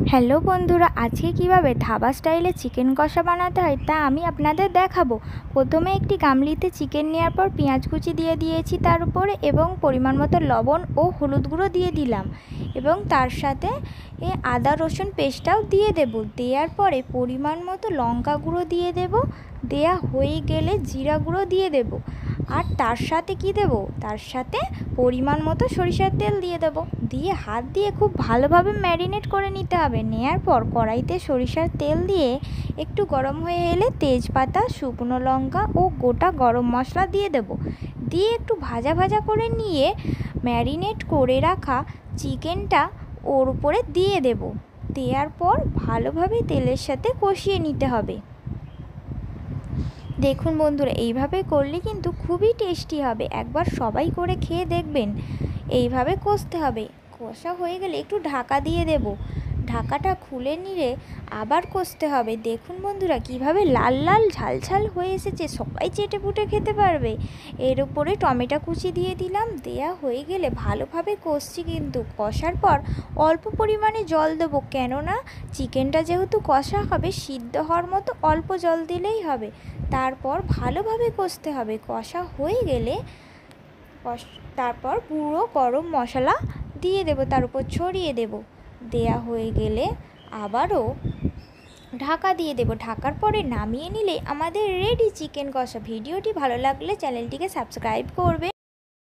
Hello বন্ধুরা, আজকে কিভাবে ধাবা স্টাইলে চিকেন কষা বানাতে হয় তা আমি আপনাদের দেখাবো। প্রথমে একটি গামলিতে চিকেন নেওয়ার পর পেঁয়াজ কুচি দিয়ে দিয়েছি তার উপরে, এবং পরিমাণ মতো লবণ ও হলুদ গুঁড়ো দিয়ে দিলাম, এবং তার সাথে আদা রসুন পেস্টটাও দিয়ে দেব। দেওয়ার পরে পরিমাণ মতো লঙ্কা গুঁড়ো দিয়ে দেব। দেয়া হয়ে গেলে জিরা গুঁড়ো দিয়ে দেব, আর তার সাথে কি দেব, তার সাথে পরিমাণ মতো সরিষার তেল দিয়ে দেব। দিয়ে হাত দিয়ে খুব ভালোভাবে ম্যারিনেট করে নিতে হবে। নেয়ার পর কড়াইতে সরিষার তেল দিয়ে একটু গরম হয়ে এলে তেজপাতা, শুকনো লঙ্কা ও গোটা গরম মশলা দিয়ে দেব। দিয়ে একটু ভাজা ভাজা করে নিয়ে ম্যারিনেট করে রাখা চিকেনটা ওর উপরে দিয়ে দেব। দেওয়ার পর ভালোভাবে তেলের সাথে কষিয়ে নিতে হবে। দেখুন বন্ধুরা, এইভাবে করলে কিন্তু খুবই টেস্টি হবে। একবার সবাই করে খেয়ে দেখবেন। এইভাবে কষতে হবে। কষা হয়ে গেলে একটু ঢাকা দিয়ে দেব। ঢাকাটা খুলে নিলে আবার কষতে হবে। দেখুন বন্ধুরা, কিভাবে লাল লাল ঝাল ঝাল হয়ে এসেছে, সবাই চেটে পুটে খেতে পারবে। এর উপরে টমেটো কুচি দিয়ে দিলাম। দেয়া হয়ে গেলে ভালোভাবে কষছি, কিন্তু কষার পর অল্প পরিমাণে জল দেবো, কেননা চিকেনটা যেহেতু কষা হবে, সিদ্ধ হওয়ার মতো অল্প জল দিলেই হবে। তারপর ভালোভাবে কষতে হবে। কষা হয়ে গেলে তারপর গুঁড়ো গরম মশলা দিয়ে দেব, তার উপর ছড়িয়ে দেব। দেয়া হয়ে গেলে আবারও ঢাকা দিয়ে দেব। ঢাকার পরে নামিয়ে নিলে আমাদের রেডি চিকেন কষা। ভিডিওটি ভালো লাগলে চ্যানেলটিকে সাবস্ক্রাইব করবেন।